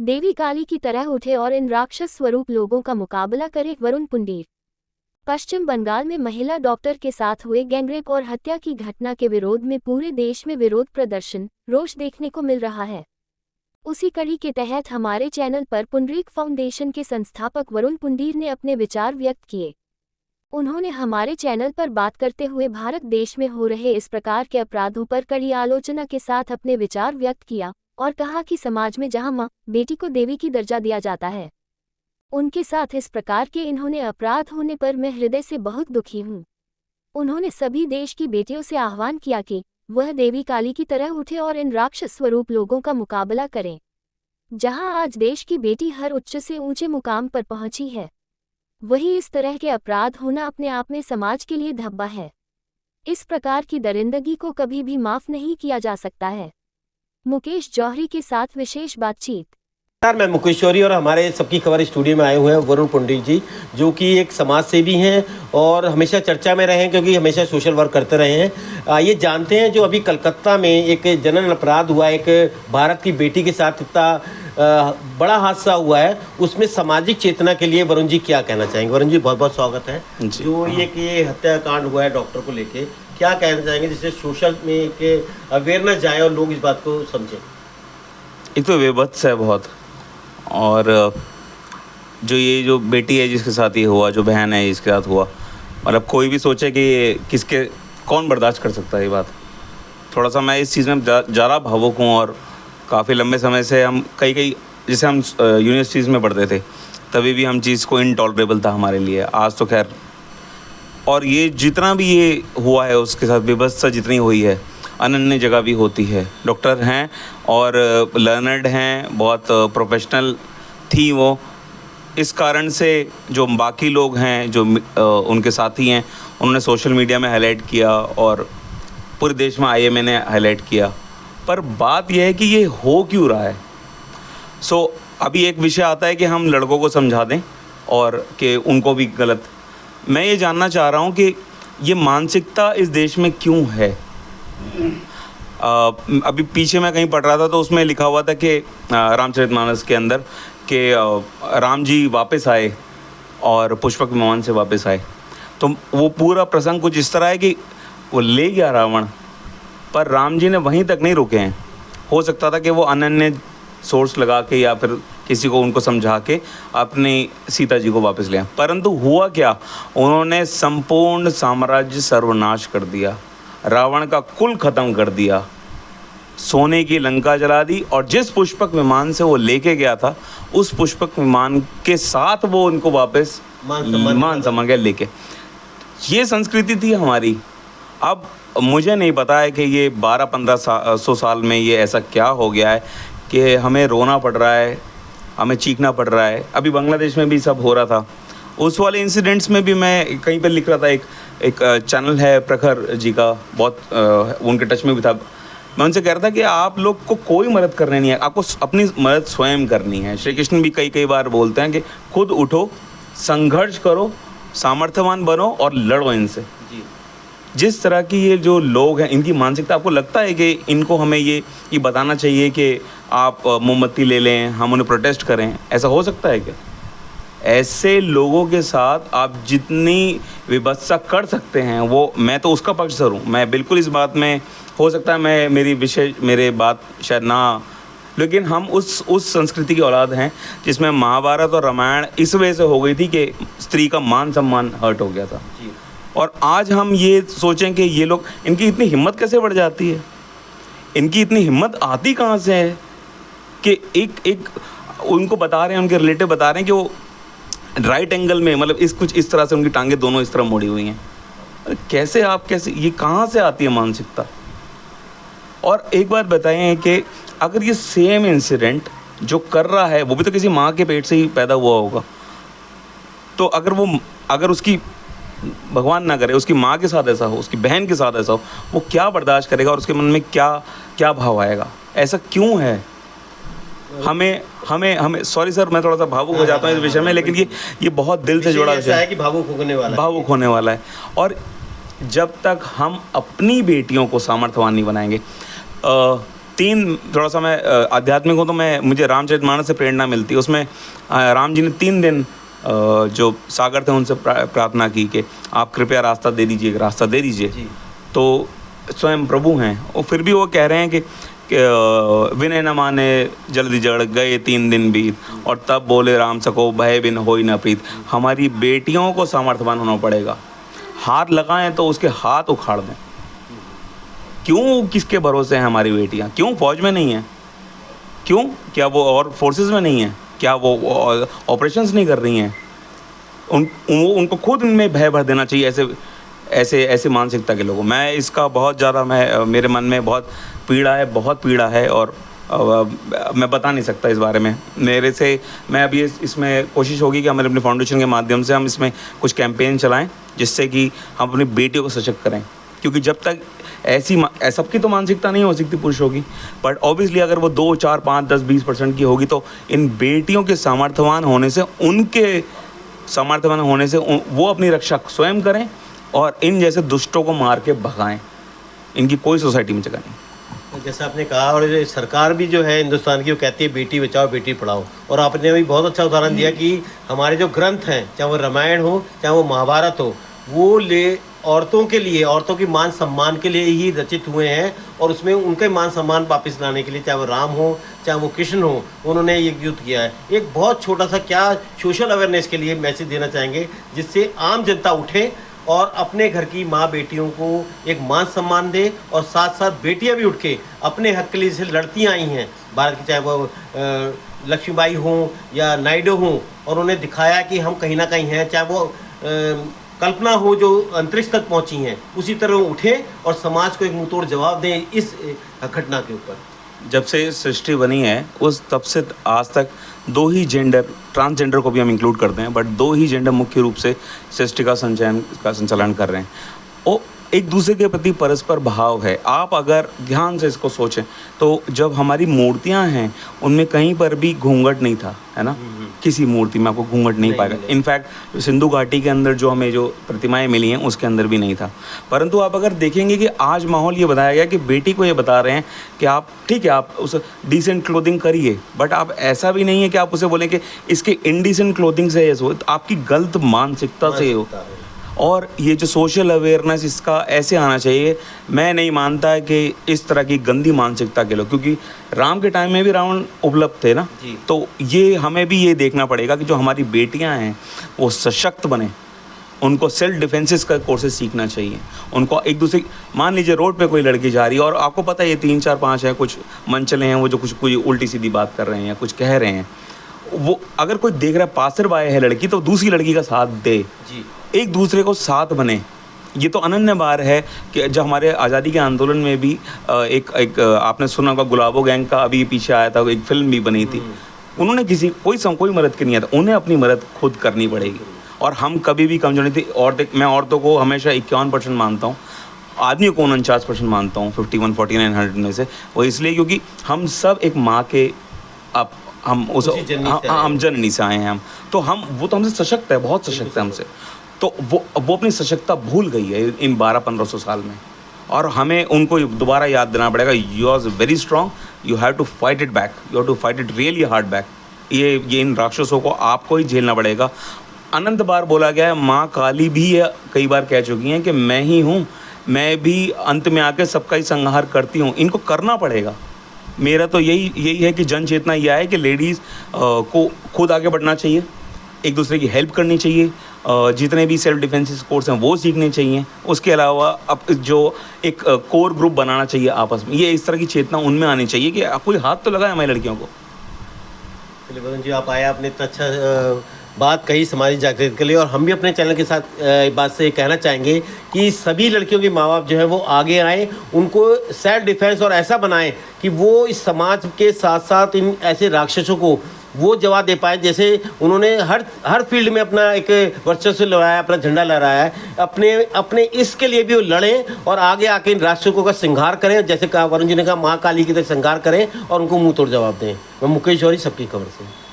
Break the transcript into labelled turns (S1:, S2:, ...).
S1: देवी काली की तरह उठे और इन राक्षस स्वरूप लोगों का मुकाबला करे वरुण पुंडीर। पश्चिम बंगाल में महिला डॉक्टर के साथ हुए गैंगरेप और हत्या की घटना के विरोध में पूरे देश में विरोध प्रदर्शन, रोष देखने को मिल रहा है। उसी कड़ी के तहत हमारे चैनल पर पुंडरीक फाउंडेशन के संस्थापक वरुण पुंडीर ने अपने विचार व्यक्त किए। उन्होंने हमारे चैनल पर बात करते हुए भारत देश में हो रहे इस प्रकार के अपराधों पर कड़ी आलोचना के साथ अपने विचार व्यक्त किया और कहा कि समाज में जहां मां, बेटी को देवी की दर्जा दिया जाता है, उनके साथ इस प्रकार के इन्होंने अपराध होने पर मैं हृदय से बहुत दुखी हूं। उन्होंने सभी देश की बेटियों से आह्वान किया कि वह देवी काली की तरह उठे और इन राक्षस स्वरूप लोगों का मुकाबला करें। जहां आज देश की बेटी हर उच्च से ऊंचे मुकाम पर पहुंची है, वही इस तरह के अपराध होना अपने आप में समाज के लिए धब्बा है। इस प्रकार की दरिंदगी को कभी भी माफ नहीं किया जा सकता है। मुकेश जौहरी के साथ विशेष बातचीत।
S2: मैं मुकेश जौहरी और हमारे सबकी खबर स्टूडियो में आए हुए हैं वरुण पुंडीर जी, जो कि एक समाज सेवी हैं और हमेशा चर्चा में रहे हैं क्योंकि हमेशा सोशल वर्क करते रहे हैं। ये जानते हैं जो अभी कलकत्ता में एक जनन अपराध हुआ, एक भारत की बेटी के साथ इतना बड़ा हादसा हुआ है, उसमें सामाजिक चेतना के लिए वरुण जी क्या कहना चाहेंगे? वरुण जी बहुत बहुत स्वागत है। जो ये हत्याकांड हुआ है डॉक्टर को लेके, क्या कहना चाहेंगे जिससे सोशल में एक अवेयरनेस जाए और लोग इस बात को समझें?
S3: एक तो विभत्स है बहुत, और जो बेटी है जिसके साथ ये हुआ, जो बहन है जिसके साथ हुआ, मतलब कोई भी सोचे कि ये कौन बर्दाश्त कर सकता है ये बात। थोड़ा सा मैं इस चीज़ में ज़्यादा भावुक हूँ और काफ़ी लंबे समय से हम कई जैसे हम यूनिवर्सिटीज़ में पढ़ते थे तभी भी हम चीज़ को इनटॉलरेबल था हमारे लिए। आज तो खैर, और ये जितना भी ये हुआ है उसके साथ विभत्सता जितनी हुई है अनन्य जगह भी होती है। डॉक्टर हैं और लर्नर्ड हैं, बहुत प्रोफेशनल थी वो। इस कारण से जो बाकी लोग हैं, जो उनके साथी हैं, उन्होंने सोशल मीडिया में हाईलाइट किया और पूरे देश में IMA ने हाईलाइट किया। पर बात यह है कि ये हो क्यों रहा है। अभी एक विषय आता है कि हम लड़कों को समझा दें और कि उनको भी गलत। मैं ये जानना चाह रहा हूँ कि ये मानसिकता इस देश में क्यों है। अभी पीछे मैं कहीं पढ़ रहा था तो उसमें लिखा हुआ था कि रामचरितमानस के अंदर कि राम जी वापस आए और पुष्पक विमान से वापस आए। तो वो पूरा प्रसंग कुछ इस तरह है कि वो ले गया रावण, पर राम जी ने वहीं तक नहीं रुके हैं। हो सकता था कि वो अनन्य सोर्स लगा के या फिर किसी को उनको समझा के अपनी सीता जी को वापस ले आए, परंतु हुआ क्या, उन्होंने संपूर्ण साम्राज्य सर्वनाश कर दिया, रावण का कुल ख़त्म कर दिया, सोने की लंका जला दी। और जिस पुष्पक विमान से वो लेके गया था उस पुष्पक विमान के साथ वो उनको वापस मान सम्मान के लेके। ये संस्कृति थी हमारी। अब मुझे नहीं पता है कि ये 1200-1500 साल में ये ऐसा क्या हो गया है कि हमें रोना पड़ रहा है, हमें चीखना पड़ रहा है। अभी बांग्लादेश में भी सब हो रहा था, उस वाले इंसिडेंट्स में भी मैं कहीं पर लिख रहा था। एक चैनल है प्रखर जी का, बहुत उनके टच में भी था। मैं उनसे कह रहा था कि आप लोग को कोई मदद करने नहीं है, आपको अपनी मदद स्वयं करनी है। श्री कृष्ण भी कई बार बोलते हैं कि खुद उठो, संघर्ष करो, सामर्थ्यवान बनो और लड़ो इनसे। जिस तरह की ये जो लोग हैं, इनकी मानसिकता, आपको लगता है कि इनको हमें ये बताना चाहिए कि आप मोमबत्ती ले लें, हम उन्हें प्रोटेस्ट करें? ऐसा हो सकता है क्या? ऐसे लोगों के साथ आप जितनी विभत्सता कर सकते हैं वो, मैं तो उसका पक्षधर हूँ। मैं बिल्कुल इस बात में, हो सकता है मेरे बात शायद ना, लेकिन हम उस संस्कृति की औलाद हैं जिसमें महाभारत और रामायण इस वजह से हो गई थी कि स्त्री का मान सम्मान हर्ट हो गया था। और आज हम ये सोचें कि ये लोग, इनकी इतनी हिम्मत कैसे बढ़ जाती है, इनकी इतनी हिम्मत आती कहाँ से है कि एक उनको बता रहे हैं, उनके रिलेटिव बता रहे हैं कि वो राइट एंगल में, मतलब कुछ इस तरह से उनकी टांगें दोनों इस तरह मुड़ी हुई हैं। कैसे ये कहाँ से आती है मानसिकता? और एक बात बताएं कि अगर ये सेम इंसिडेंट जो कर रहा है वो भी तो किसी माँ के पेट से ही पैदा हुआ होगा, तो अगर उसकी, भगवान ना करे, उसकी माँ के साथ ऐसा हो, उसकी बहन के साथ ऐसा हो, वो क्या बर्दाश्त करेगा और उसके मन में क्या भाव आएगा? ऐसा क्यों है? हमें सॉरी सर, मैं थोड़ा सा भावुक हो जाता हूँ इस विषय में, लेकिन ये बहुत दिल से जुड़ा विषय है
S2: कि भावुक
S3: होने वाला है। और जब तक हम अपनी बेटियों को सामर्थ्यवान नहीं बनाएंगे, थोड़ा सा मैं आध्यात्मिक हूँ तो मुझे रामचरितमानस से प्रेरणा मिलती है। उसमें राम जी ने 3 दिन जो सागर थे उनसे प्रार्थना की कि आप कृपया रास्ता दे दीजिए, रास्ता दे दीजिए। तो स्वयं प्रभु हैं और फिर भी वो कह रहे हैं कि विनय न माने जल्दी जड़ गए 3 दिन बीत, और तब बोले राम सको भय बिन होई न प्रीत। हमारी बेटियों को सामर्थ्यवान होना पड़ेगा, हाथ लगाएं तो उसके हाथ उखाड़ दें। क्यों किसके भरोसे हैं हमारी बेटियां? क्यों फौज में नहीं हैं? क्यों? क्या वो और फोर्सेस में नहीं हैं? क्या वो ऑपरेशंस नहीं कर रही हैं? उनको खुद इनमें भय भर देना चाहिए ऐसे मानसिकता के लोगों। मैं इसका बहुत ज़्यादा मेरे मन में बहुत पीड़ा है और मैं बता नहीं सकता इस बारे में। मैं अभी इसमें कोशिश होगी कि हमारे अपने फाउंडेशन के माध्यम से हम इसमें कुछ कैंपेन चलाएं जिससे कि हम अपनी बेटियों को सशक्त करें, क्योंकि जब तक सबकी तो मानसिकता नहीं हो सकती पुरुषों की, बट ऑब्वियसली अगर वो 2, 4, 5, 10, 20% की होगी तो इन बेटियों के सामर्थ्यवान होने से वो अपनी रक्षा स्वयं करें और इन जैसे दुष्टों को मार के भगाएं। इनकी कोई सोसाइटी में जगह नहीं।
S2: जैसा आपने कहा, और सरकार भी जो है हिंदुस्तान की वो कहती है बेटी बचाओ बेटी पढ़ाओ, और आपने भी बहुत अच्छा उदाहरण दिया कि हमारे जो ग्रंथ हैं, चाहे वो रामायण हो चाहे वो महाभारत हो, वो औरतों के लिए, औरतों की मान सम्मान के लिए ही रचित हुए हैं, और उसमें उनके मान सम्मान वापस लाने के लिए, चाहे वो राम हो चाहे वो कृष्ण हो, उन्होंने ये युद्ध किया है। एक बहुत छोटा सा क्या सोशल अवेयरनेस के लिए मैसेज देना चाहेंगे जिससे आम जनता उठे और अपने घर की माँ बेटियों को एक मान सम्मान दे, और साथ साथ बेटियां भी उठ के अपने हक के लिए जैसे लड़ती आई हैं भारत की, चाहे वो लक्ष्मीबाई हों या नायडू हों, और उन्हें दिखाया कि हम कहीं ना कहीं हैं, चाहे वो कल्पना हो जो अंतरिक्ष तक पहुंची हैं, उसी तरह उठें और समाज को एक मुंहतोड़ जवाब दें इस घटना के ऊपर।
S3: जब से सृष्टि बनी है तब से आज तक 2 ही जेंडर, ट्रांसजेंडर को भी हम इंक्लूड करते हैं, बट 2 ही जेंडर मुख्य रूप से सृष्टि का संचालन कर रहे हैं। और एक दूसरे के प्रति परस्पर भाव है। आप अगर ध्यान से इसको सोचें तो जब हमारी मूर्तियां हैं उनमें कहीं पर भी घूंघट नहीं था, है ना? किसी मूर्ति में आपको घूंघट नहीं पाएगा। इनफैक्ट सिंधु घाटी के अंदर जो हमें जो प्रतिमाएं मिली हैं उसके अंदर भी नहीं था। परंतु आप अगर देखेंगे कि आज माहौल ये बताया गया कि बेटी को ये बता रहे हैं कि आप ठीक है, आप उस डिसेंट क्लोथिंग करिए, बट आप ऐसा भी नहीं है कि आप उसे बोलें कि इसके इनडिसेंट क्लोथिंग से हो, तो आपकी गलत मानसिकता से हो। और ये जो सोशल अवेयरनेस इसका ऐसे आना चाहिए। मैं नहीं मानता है कि इस तरह की गंदी मानसिकता के लोग, क्योंकि राम के टाइम में भी रावण उपलब्ध थे ना, तो ये हमें भी ये देखना पड़ेगा कि जो हमारी बेटियां हैं वो सशक्त बने, उनको सेल्फ डिफेंसेस का कोर्सेज सीखना चाहिए। उनको एक दूसरे, मान लीजिए रोड पे कोई लड़की जा रही है और आपको पता है ये 3, 4, 5 है, कुछ मनचले हैं वो जो कुछ कोई उल्टी सीधी बात कर रहे हैं या कुछ कह रहे हैं, वो अगर कोई देख रहा है पासर बाय है लड़की, तो दूसरी लड़की का साथ दे, एक दूसरे को साथ बने। ये तो अनन्य बार है कि जब हमारे आज़ादी के आंदोलन में भी एक आपने सुना होगा गुलाबो गैंग का अभी पीछे आया था, एक फिल्म भी बनी थी। उन्होंने कोई मदद की नहीं आता, उन्हें अपनी मदद खुद करनी पड़ेगी। और हम कभी भी कमजोर नहीं थी। मैं औरतों को हमेशा 51% मानता हूँ, आदमियों को 49% मानता हूँ 51, 49, 100 में से। वो इसलिए क्योंकि हम सब एक माँ के हम जननी से आए हैं। हम तो हमसे सशक्त है, बहुत सशक्त है हमसे। तो वो अपनी सशक्तता भूल गई है इन 1200-1500 साल में, और हमें उनको दोबारा याद देना पड़ेगा, you are very strong, you have to fight it back, you have to fight it really hard back. ये इन राक्षसों को आपको ही झेलना पड़ेगा। अनंत बार बोला गया है, माँ काली भी कई बार कह चुकी हैं कि मैं ही हूँ, मैं भी अंत में आके सबका ही संहार करती हूँ। इनको करना पड़ेगा। मेरा तो यही है कि जन चेतना यह है कि लेडीज़ को खुद आगे बढ़ना चाहिए, एक दूसरे की हेल्प करनी चाहिए, जितने भी सेल्फ डिफेंस कोर्स हैं वो सीखने चाहिए। उसके अलावा अब जो एक कोर ग्रुप बनाना चाहिए आपस में, ये इस तरह की चेतना उनमें आनी चाहिए कि कोई हाथ तो लगाए हमारी लड़कियों को।
S2: चलिए वरुण जी, आप आए, आपने इतना अच्छा बात कही समाज जागृति के लिए, और हम भी अपने चैनल के साथ बात से कहना चाहेंगे कि सभी लड़कियों के माँ बाप जो है वो आगे आए, उनको सेल्फ डिफेंस और ऐसा बनाएं कि वो इस समाज के साथ साथ इन ऐसे राक्षसों को वो जवाब दे पाए। जैसे उन्होंने हर फील्ड में अपना एक वर्चस्व लगाया, अपना झंडा लहराया है, अपने इसके लिए भी वो लड़ें और आगे आके इन राक्षसों का संहार करें। जैसे कहा वरुण जी ने कहा, माँ काली की तरह संहार करें और उनको मुँह तोड़ जवाब दें। मैं मुकेश जौहरी, सबकी खबर से।